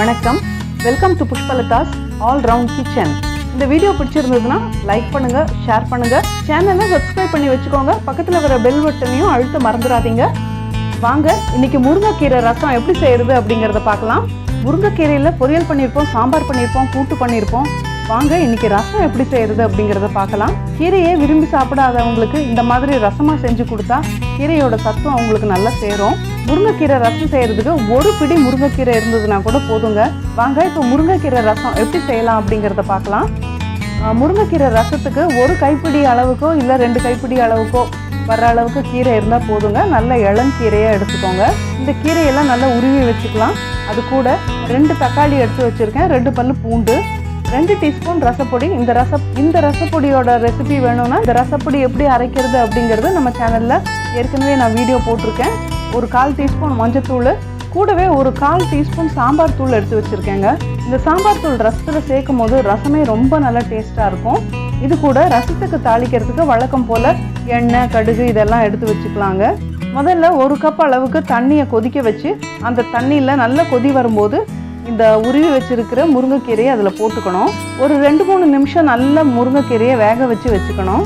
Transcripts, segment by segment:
வணக்கம், welcome to Pushpalatha's all round kitchen. இந்த video பிடிச்சிருந்ததுன்னா லைக் பண்ணுங்க, ஷேர் பண்ணுங்க, சேனலை சப்ஸ்கிரைப் பண்ணி வச்சுக்கோங்க. பக்கத்தில் வர பெல் பட்டனையும் அழுத்த மறந்துடாதீங்க. வாங்க இன்னைக்கு முருங்கைக்கீரை ரசம் எப்படி செய்யறது அப்படிங்கிறத பார்க்கலாம். முருங்கைக்கீரையில் பொரியல் பண்ணியிருப்போம், சாம்பார் பண்ணியிருப்போம், கூட்டு பண்ணியிருப்போம். வாங்க இன்னைக்கு ரசம் எப்படி செய்யறது அப்படிங்கிறத பார்க்கலாம். கீரையே விரும்பி சாப்பிடாதவங்களுக்கு இந்த மாதிரி ரசமாக செஞ்சு கொடுத்தா கீரையோட சத்தும் அவங்களுக்கு நல்லா சேரும். முருங்கைக்கீரை ரசம் செய்யறதுக்கு ஒரு பிடி முருங்கைக்கீரை இருந்ததுன்னா கூட போதுங்க. வாங்க இப்போ முருங்கைக்கீரை ரசம் எப்படி செய்யலாம் அப்படிங்கிறத பார்க்கலாம். முருங்கைக்கீரை ரசத்துக்கு ஒரு கைப்பிடி அளவுக்கோ இல்லை 2 கைப்பிடி அளவுக்கோ வர்ற அளவுக்கு கீரை இருந்தால் போதுங்க. நல்ல இளங்கீரையாக எடுத்துக்கோங்க. இந்த கீரையெல்லாம் நல்லா உருவி வச்சுக்கலாம். அது கூட 2 தக்காளி எடுத்து வச்சுருக்கேன், 2 பல்லு பூண்டு, 2 டீஸ்பூன் ரசப்பொடி. இந்த ரசப்பொடியோட ரெசிபி வேணும்னா இந்த ரசப்பொடி எப்படி அரைக்கிறது அப்படிங்கிறது நம்ம சேனலில் ஏற்கனவே நான் வீடியோ போட்டிருக்கேன். ஒரு 1/4 டீஸ்பூன் மஞ்சத்தூள், கூடவே ஒரு 1/4 டீஸ்பூன் சாம்பார் தூள் எடுத்து வச்சுருக்கேங்க. இந்த சாம்பார் தூள் ரசத்தில் சேர்க்கும் போது ரசமே ரொம்ப நல்லா டேஸ்ட்டாக இருக்கும். இது கூட ரசத்துக்கு தாளிக்கிறதுக்கு வழக்கம் போல் எண்ணெய், கடுகு இதெல்லாம் எடுத்து வச்சுக்கலாங்க. முதல்ல 1 கப் அளவுக்கு தண்ணியை கொதிக்க வச்சு அந்த தண்ணியில் நல்லா கொதி வரும்போது இந்த உருவி வச்சிருக்கிற முருங்கைக்கீரையை அதில் போட்டுக்கணும். ஒரு 2-3 நிமிஷம் நல்ல முருங்கைக்கீரையை வேக வச்சுக்கணும்.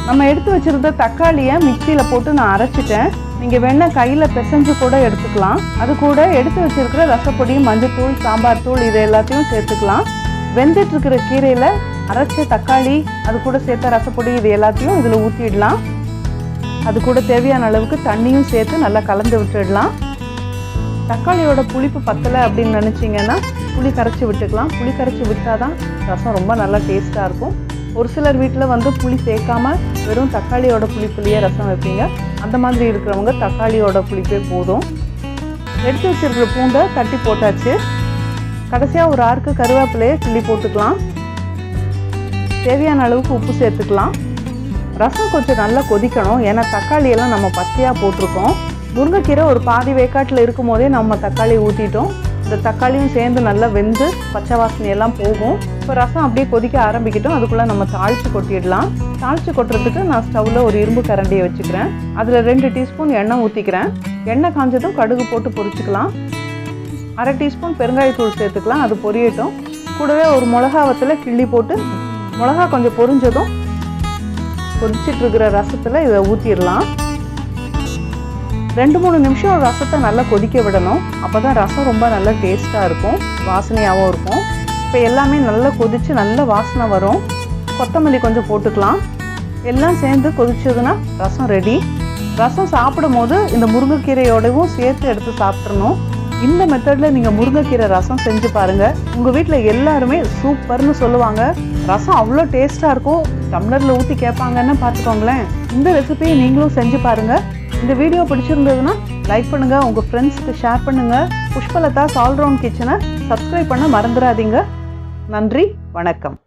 நம்ம எடுத்து வச்சுருந்த தக்காளியை மிக்சியில் போட்டு நான் அரைச்சிட்டேன். நீங்கள் வேணால் கையில் பிசைஞ்சு கூட எடுத்துக்கலாம். அது கூட எடுத்து வச்சுருக்கிற ரசப்பொடி, மஞ்சத்தூள், சாம்பார் தூள் இது எல்லாத்தையும் சேர்த்துக்கலாம். வெந்துட்டுருக்கிற கீரையில் அரைச்ச தக்காளி, அது கூட சேர்த்த ரசப்பொடி இது எல்லாத்தையும் இதில் ஊற்றிடலாம். அது கூட தேவையான அளவுக்கு தண்ணியும் சேர்த்து நல்லா கலந்து விட்டுடலாம். தக்காளியோட புளிப்பு பத்தலை அப்படின்னு நினச்சிங்கன்னா புளி கரைச்சி விட்டுக்கலாம். புளி கரைச்சி விட்டால் தான் ரசம் ரொம்ப நல்லா டேஸ்ட்டாக இருக்கும். ஒரு சிலர் வீட்டில் புளி சேர்க்காம வெறும் தக்காளியோட புளிப்புலேயே ரசம் வைப்பீங்க. அந்த மாதிரி இருக்கிறவங்க தக்காளியோட புளிப்பே போதும். எடுத்து வச்சிருக்கிற பூண்டை தட்டி போட்டாச்சு. கடைசியாக ஒரு ஆறுக்கு கருவேப்பிலையை கிள்ளி போட்டுக்கலாம். தேவையான அளவுக்கு உப்பு சேர்த்துக்கலாம். ரசம் கொஞ்சம் நல்லா கொதிக்கணும், ஏன்னா தக்காளியெல்லாம் நம்ம பச்சையாக போட்டிருக்கோம். முருங்கைக்கீரை ஒரு பாதி வேக்காட்டில் இருக்கும் போதே நம்ம தக்காளி ஊற்றிட்டோம். இந்த தக்காளியும் சேர்ந்து நல்லா வெந்து பச்சை வாசனையெல்லாம் போகும். இப்போ ரசம் அப்படியே கொதிக்க ஆரம்பிக்கிட்டோம். அதுக்குள்ளே நம்ம தாளித்து கொட்டிடலாம். தாளித்து கொட்டுறதுக்கு நான் ஸ்டவ்வில் ஒரு இரும்பு கரண்டியை வச்சுக்கிறேன். அதில் 2 டீஸ்பூன் எண்ணெய் ஊற்றிக்கிறேன். எண்ணெய் காஞ்சதும் கடுகு போட்டு பொரிச்சுக்கலாம். 1/2 டீஸ்பூன் பெருங்காயத்தூள் சேர்த்துக்கலாம். அது பொரியட்டும். கூடவே ஒரு மிளகாவத்தில் கிள்ளி போட்டு மிளகா கொஞ்சம் பொரிஞ்சதும் கொதிச்சிட்ருக்கிற ரசத்தில் இதை ஊற்றிடலாம். 2-3 நிமிஷம் ரசத்தை நல்லா கொதிக்க விடணும். அப்போ தான் ரசம் ரொம்ப நல்லா டேஸ்ட்டாக இருக்கும், வாசனையாகவும் இருக்கும். இப்போ எல்லாமே நல்லா கொதித்து நல்ல வாசனை வரும். கொத்தமல்லி கொஞ்சம் போட்டுக்கலாம். எல்லாம் சேர்ந்து கொதிச்சதுன்னா ரசம் ரெடி. ரசம் சாப்பிடும் போது இந்த முருங்கைக்கீரையோடவும் சேர்த்து எடுத்து சாப்பிட்றணும். இந்த மெத்தடில் நீங்கள் முருங்கைக்கீரை ரசம் செஞ்சு பாருங்கள். உங்கள் வீட்டில் எல்லாருமே சூப்பர்னு சொல்லுவாங்க. ரசம் அவ்வளோ டேஸ்ட்டாக இருக்கும். டம்ளரில் ஊற்றி கேட்பாங்கன்னு பார்த்துக்கோங்களேன். இந்த ரெசிபியை நீங்களும் செஞ்சு பாருங்கள். இந்த வீடியோ பிடிச்சிருந்ததுன்னா லைக் பண்ணுங்கள், உங்கள் ஃப்ரெண்ட்ஸுக்கு ஷேர் பண்ணுங்கள். புஷ்பலதாஸ் ஆல் ரவுண்ட் கிச்சனை சப்ஸ்கிரைப் பண்ண மறந்துடாதீங்க. நன்றி, வணக்கம்.